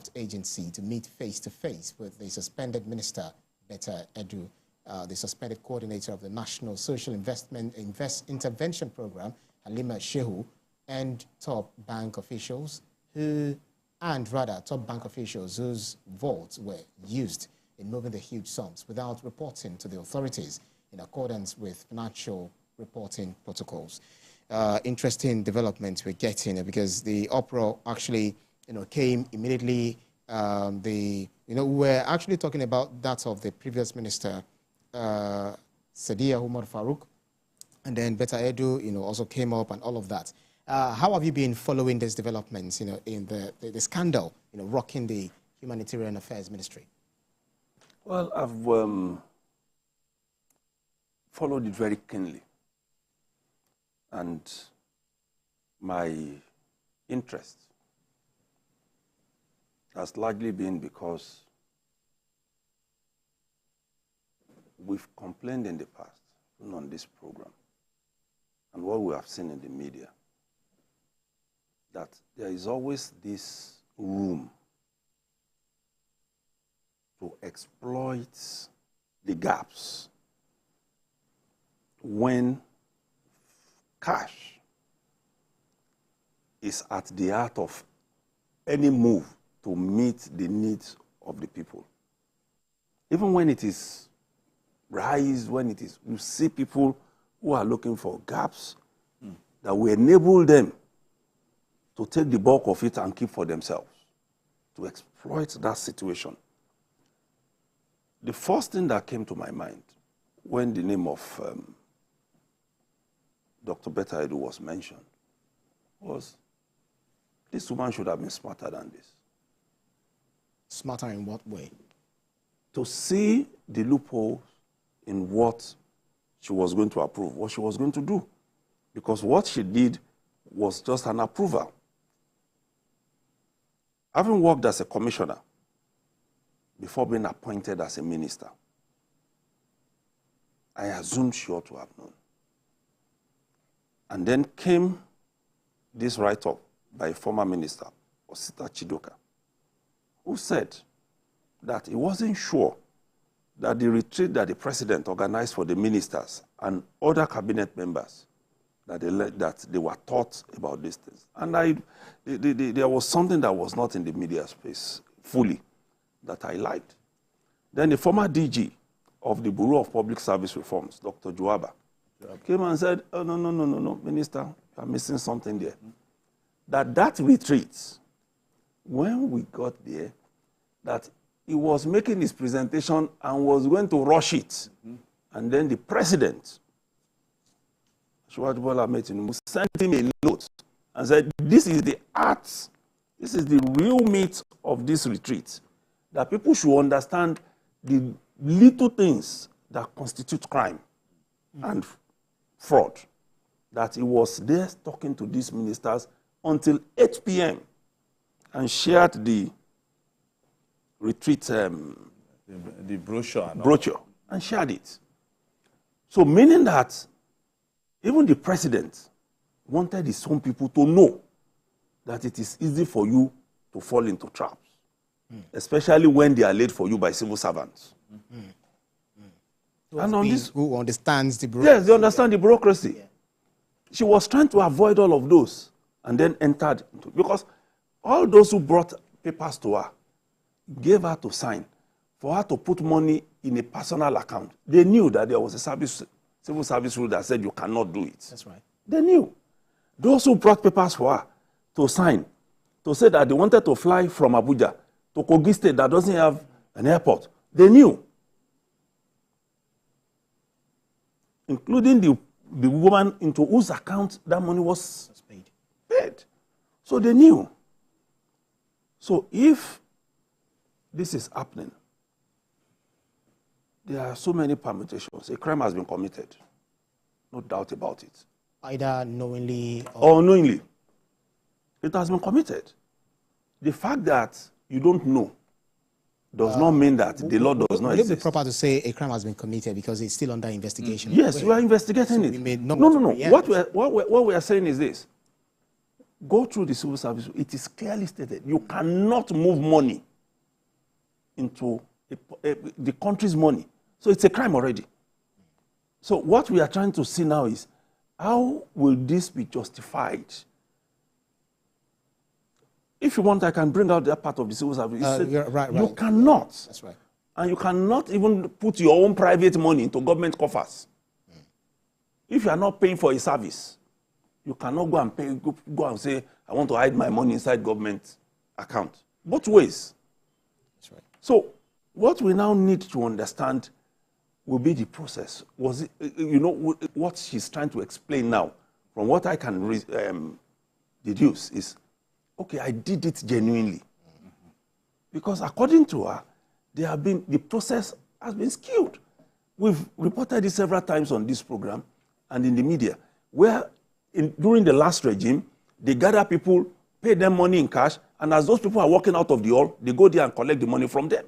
Health Agency to meet face-to-face with the suspended Minister, Betta Edu, the suspended coordinator of the National Social Intervention Program, Halima Shehu, and top bank officials whose vaults were used in moving the huge sums without reporting to the authorities in accordance with financial reporting protocols. Interesting developments we're getting because the uproar actually, came immediately. We're actually talking about that of the previous minister, Sadiya Umar Farouk, and then Betta Edu, also came up and all of that. How have you been following these developments, in the scandal, rocking the Humanitarian Affairs Ministry? Well, I've followed it very keenly. And my interest has largely been because we've complained in the past, even on this program, and what we have seen in the media, that there is always this room to exploit the gaps when cash is at the heart of any move to meet the needs of the people. Even when it is rise, you see people who are looking for gaps that will enable them to take the bulk of it and keep for themselves, to exploit that situation. The first thing that came to my mind when the name of Dr. Betta Edu was mentioned was this woman should have been smarter than this. Smarter in what way? To see the loophole in what she was going to approve, what she was going to do. Because what she did was just an approval. Having worked as a commissioner before being appointed as a minister, I assumed she ought to have known. And then came this write-up by former minister, Osita Chidoka, who said that he wasn't sure that the retreat that the president organized for the ministers and other cabinet members, that they were taught about these things. And there was something that was not in the media space fully that I liked. Then the former DG of the Bureau of Public Service Reforms, Dr. Juaba, came and said, oh, no, Minister, you are missing something there. That retreat, when we got there, that he was making his presentation and was going to rush it. And then the president, Bola Ahmed Tinubu, sent him a note and said, this is the art, this is the real meat of this retreat, that people should understand the little things that constitute crime and fraud, that he was there talking to these ministers until 8 p.m. and shared the retreat the brochure and shared it. So meaning that even the president wanted his own people to know that it is easy for you to fall into traps, especially when they are laid for you by civil servants. And on this, who understands the bureaucracy? Yes, they understand the bureaucracy. Yeah. She was trying to avoid all of those and then entered into, because all those who brought papers to her gave her to sign for her to put money in a personal account. They knew that there was a civil service rule that said you cannot do it. That's right. They knew. Those who brought papers for her to sign, to say that they wanted to fly from Abuja to Kogi State that doesn't have an airport, they knew. Including the woman into whose account that money was paid. So they knew. So if this is happening, there are so many permutations. A crime has been committed. No doubt about it. Either knowingly or unknowingly. It has been committed. The fact that you don't know does not mean that the law does not exist. Would it be proper to say a crime has been committed because it's still under investigation? Yes, we are investigating it. No. What we are saying is this. go through the civil service, it is clearly stated you cannot move money into the country's money. So it's a crime already. So what we are trying to see now is, how will this be justified? If you want, I can bring out that part of the civil service. Right. You cannot. That's right. And you cannot even put your own private money into government coffers. If you are not paying for a service, you cannot go and go and say, I want to hide my money inside government account. Both ways. That's right. So what we now need to understand will be the process. Was it, what she's trying to explain now, from what I can deduce is, okay, I did it genuinely. Because according to her, the process has been skewed. We've reported it several times on this program and in the media, where during the last regime, they gather people, pay them money in cash, and as those people are walking out of the hall, they go there and collect the money from them.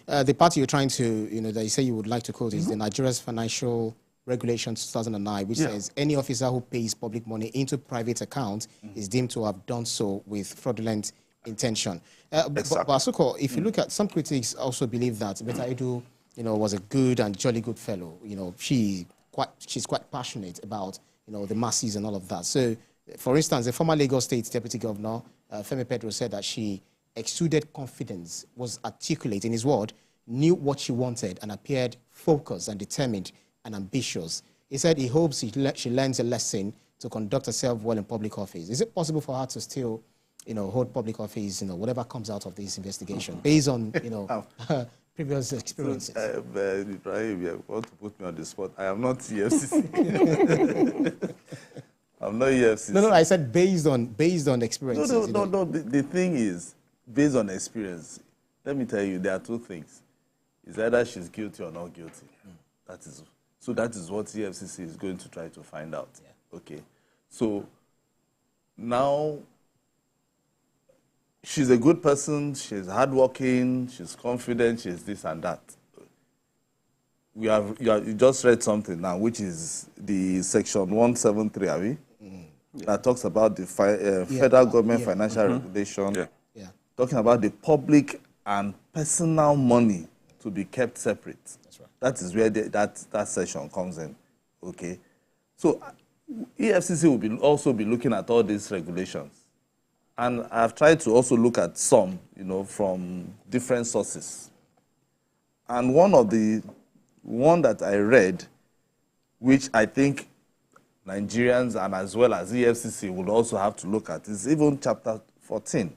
The party you're trying to, that you say you would like to quote is the Nigeria's Financial Regulation 2009, which says any officer who pays public money into private accounts is deemed to have done so with fraudulent intention. Exactly. But Asuko, if you look at, some critics also believe that Betta Edu, was a good and jolly good fellow. She's quite passionate about, the masses and all of that. So, for instance, the former Lagos State Deputy Governor, Femi Pedro, said that she exuded confidence, was articulate in his word, knew what she wanted, and appeared focused and determined and ambitious. He said he hopes she learns a lesson to conduct herself well in public office. Is it possible for her to still, hold public office, whatever comes out of this investigation, based on, her previous experiences? Ibrahim, you want to put me on the spot. I am not EFCC. I'm not EFCC. No, I said based on experiences. No. The thing is, based on experience, let me tell you, there are two things. It's either she's guilty or not guilty. That is what EFCC is going to try to find out. Yeah. Okay. So now she's a good person, she's hardworking, she's confident, she's this and that. You just read something now, which is the section 173, are we? That talks about the federal government financial regulation. Yeah. Talking about the public and personal money to be kept separate. That's right. That is where that section comes in. Okay. So EFCC will also be looking at all these regulations. And I've tried to also look at some, from different sources. And one that I read, which I think Nigerians and as well as EFCC would also have to look at, is even chapter 14.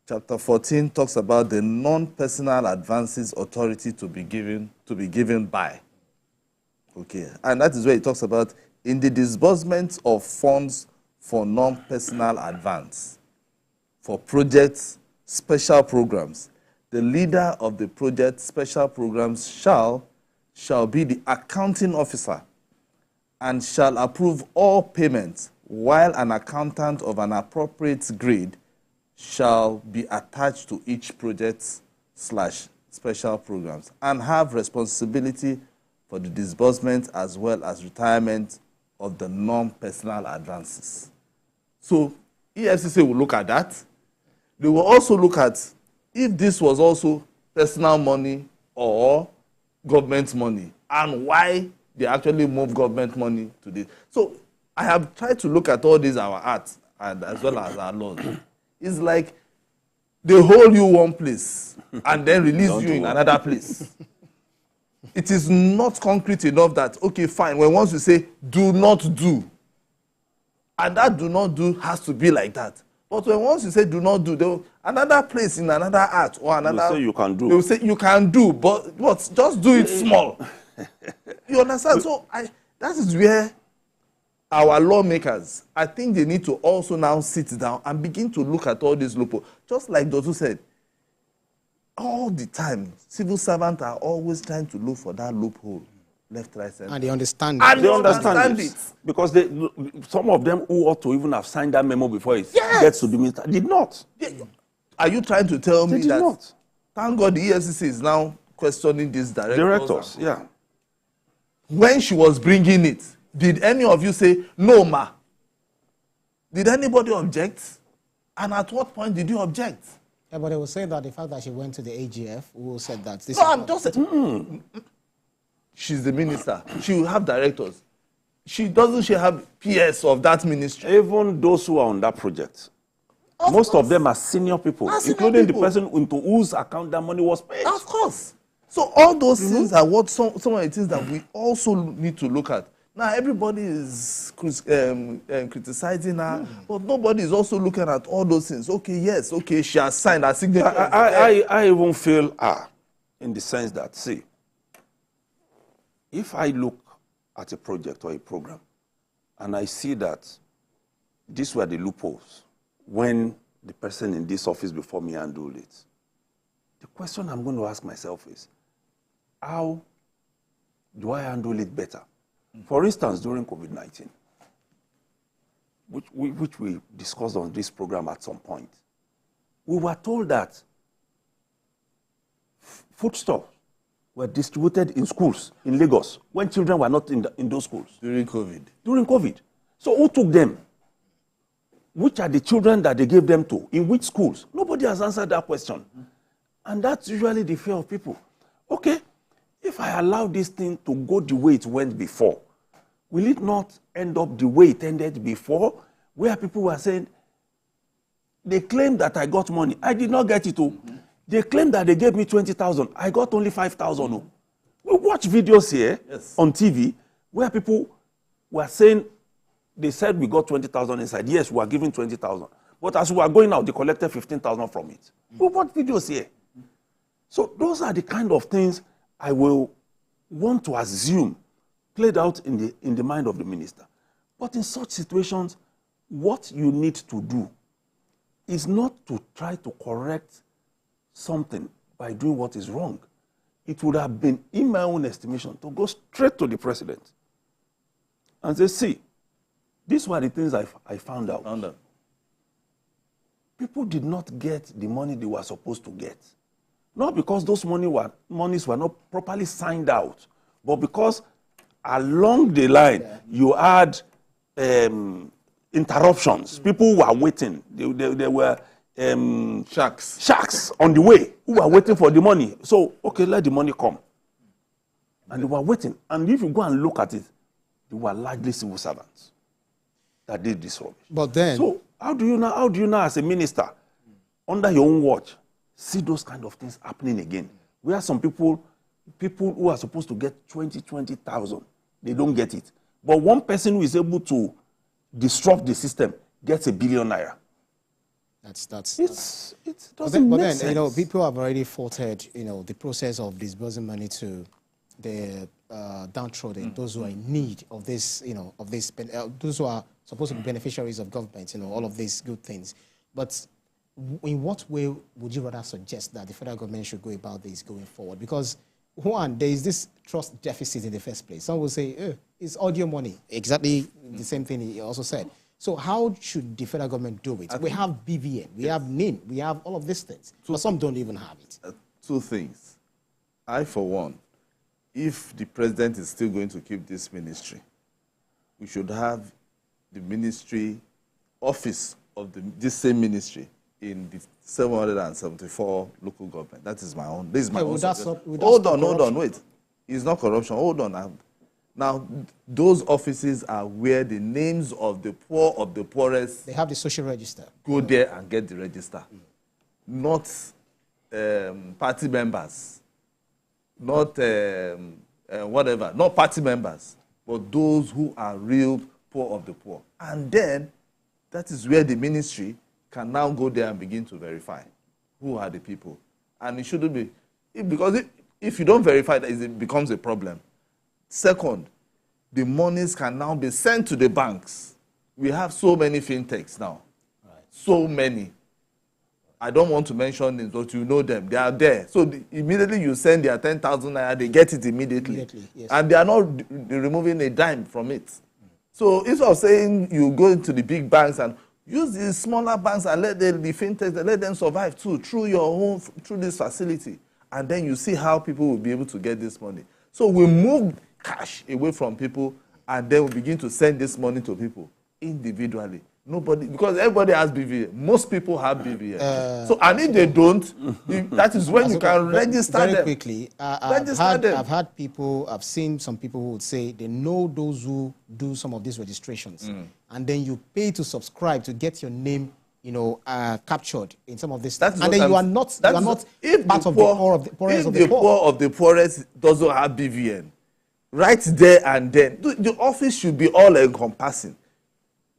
Chapter 14 talks about the non-personal advances authority to be given by. Okay, and that is where it talks about in the disbursement of funds for non-personal advance, for projects, special programs. The leader of the project special programs shall be the accounting officer and shall approve all payments, while an accountant of an appropriate grade shall be attached to each project/special programs and have responsibility for the disbursement as well as retirement of the non-personal advances. So EFCC will look at that. They will also look at if this was also personal money or government money and why they actually move government money to this. So I have tried to look at all these, our acts, and as well as our laws. It's like they hold you one place and then release you in another place. It is not concrete enough that, okay, fine, when once you say, do not do, and that do not do has to be like that. But when once you say do not do, another place in another act or another... They say you can do. They will say you can do, but what? Just do it small. You understand? So that is where our lawmakers, I think they need to also now sit down and begin to look at all these loopholes. Just like Dotu said, all the time, civil servants are always trying to look for that loophole, left, right, center. And they understand And it. they understand it. Because some of them who ought to even have signed that memo before it gets to the minister did not. Are you trying to tell me They did that? not. Thank God the EFCC is now questioning these Directors, yeah. When she was bringing it, did any of you say, no, ma? Did anybody object? And at what point did you object? Yeah, but they will say that the fact that she went to the AGF, who said that this No, is I'm not- just saying. She's the minister. She will have directors. She have PS of that ministry. Even those who are on that project, most of them are senior people, Are senior including people. the person into whose account that money was paid. Of course. So all those things are what some of the things that we also need to look at. Now everybody is criticizing her, but nobody is also looking at all those things. Okay, yes, okay, she has signed her signature. I even feel in the sense that, see, if I look at a project or a program and I see that these were the loopholes when the person in this office before me handled it, the question I'm going to ask myself is, how do I handle it better? For instance, during COVID-19, which we discussed on this program at some point, we were told that foodstuffs were distributed in schools in Lagos when children were not in those schools. During COVID. During COVID. So who took them? Which are the children that they gave them to? In which schools? Nobody has answered that question. And that's usually the fear of people. Okay, if I allow this thing to go the way it went before, will it not end up the way it ended before, where people were saying, they claim that I got money. I did not get it. They claim that they gave me 20,000. I got only 5,000. We watch videos here on TV where people were saying, they said we got 20,000 inside. Yes, we are giving 20,000. But as we are going out, they collected 15,000 from it. We watch videos here. So those are the kind of things I will want to assume played out in the mind of the minister. But in such situations, what you need to do is not to try to correct something by doing what is wrong. It would have been, in my own estimation, to go straight to the president and say, see, these were the things I found out. People did not get the money they were supposed to get. Not because those monies were not properly signed out, but because along the line, you had interruptions. People were waiting. There were sharks on the way who were waiting for the money. So, okay, let the money come. And they were waiting. And if you go and look at it, they were largely civil servants that did this rubbish. But then, so how do you now as a minister, under your own watch, see those kind of things happening again? Where some people who are supposed to get 20,000, they don't get it. But one person who is able to disrupt the system gets #1 billion. It doesn't make sense. You know, people have already faulted, you know, the process of disbursing money to the downtrodden, those who are in need of this, you know, of this, those who are supposed to be beneficiaries of government, you know, all of these good things. But in what way would you rather suggest that the federal government should go about this going forward? Because one, there is this trust deficit in the first place. Some will say, it's audio money. Exactly the same thing he also said. So how should the federal government do it? We have BVN, we have NIN, we have all of these things, but some don't even have it. Two things. I, for one, if the president is still going to keep this ministry, we should have the ministry office of this same ministry in the 774 local government. That is my own. This is my own. Hold on, wait. It's not corruption. Hold on. Now, those offices are where the names of the poor of the poorest. They have the social register. Go there and get the register. Not party members. Not whatever. Not party members. But those who are real poor of the poor. And then, that is where the ministry can now go there and begin to verify who are the people. And it shouldn't be, because if you don't verify that, it becomes a problem. Second, the monies can now be sent to the banks. We have so many fintechs now. Right. So many. I don't want to mention names, but you know them. They are there. So immediately you send their 10,000 naira, they get it immediately. Yes. And they are not removing a dime from it. So instead of saying you go into the big banks and use the smaller banks and let the fintechs, let them survive too, through this facility. And then you see how people will be able to get this money. So we move cash away from people, and then we begin to send this money to people individually. Nobody, because everybody has BVN. Most people have BVN. So, and if they don't, that is when you can register very them. Quickly, I've had people, I've seen some people who would say they know those who do some of these registrations, and then you pay to subscribe to get your name, captured in some of this, and then you are not part of the poor of the poorest of the poor. If the poor of the poorest doesn't have BVN, right there and then, the office should be all encompassing.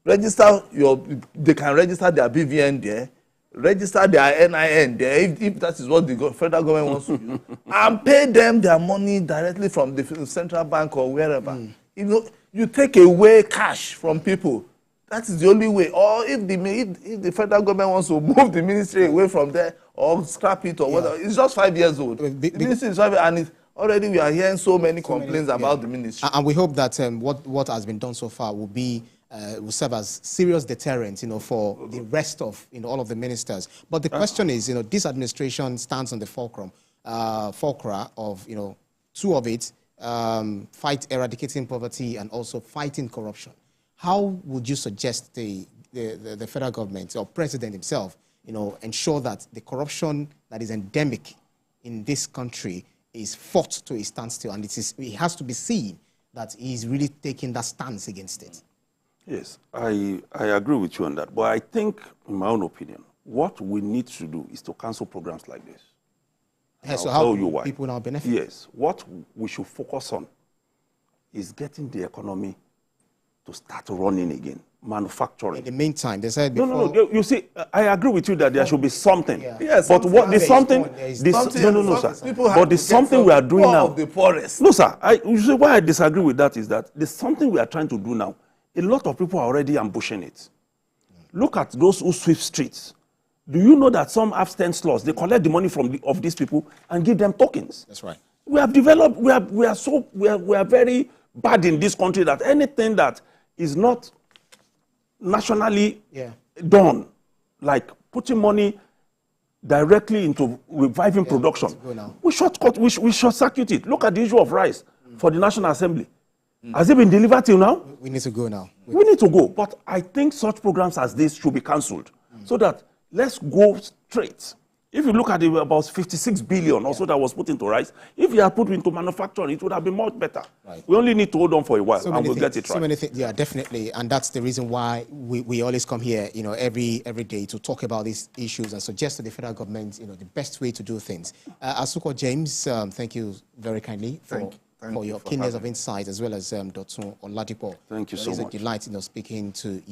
They can register their BVN there, register their NIN there, if that is what the federal government wants to do, and pay them their money directly from the central bank or wherever. You take away cash from people. That is the only way. Or if the federal government wants to move the ministry away from there or scrap it or whatever, it's just 5 years old. The ministry is 5 years, and already we are hearing so many complaints about the ministry. And we hope that what has been done so far will serve as serious deterrent, for the rest of all of the ministers. But the question is, this administration stands on the fulcra of two of it, fight eradicating poverty and also fighting corruption. How would you suggest the federal government or president himself, ensure that the corruption that is endemic in this country is fought to a standstill, and it has to be seen that he's really taking that stance against it? Yes, I agree with you on that. But I think, in my own opinion, what we need to do is to cancel programs like this. So how do people now benefit? Yes, what we should focus on is getting the economy to start running again, manufacturing. In the meantime, they said before... No, you see, I agree with you that there should be something. Yeah. Yes, but what the something... sir. But the something we are doing now... The poorest. No, sir. You see, why I disagree with that is that the something we are trying to do now, a lot of people are already ambushing it. Look at those who sweep streets. Do you know that some have stand slots? They collect the money of these people and give them tokens. That's right. We have developed, we are very bad in this country that anything that is not nationally done, like putting money directly into reviving production, we short circuit it. Look at the issue of rice for the National Assembly. Has it been delivered till now? We need to go now. We need to go. But I think such programs as this should be cancelled so that let's go straight. If you look at it, about 56 billion also that was put into rice, if you had put into manufacturing, it would have been much better. Right. We only need to hold on for a while and we'll get it right. So many things, yeah, definitely. And that's the reason why we always come here, every day to talk about these issues and suggest to the federal government, the best way to do things. Asuko James, thank you very kindly for your keenness of insight, as well as Dr. Oladipo. Thank you so much. It's a delight, speaking to you.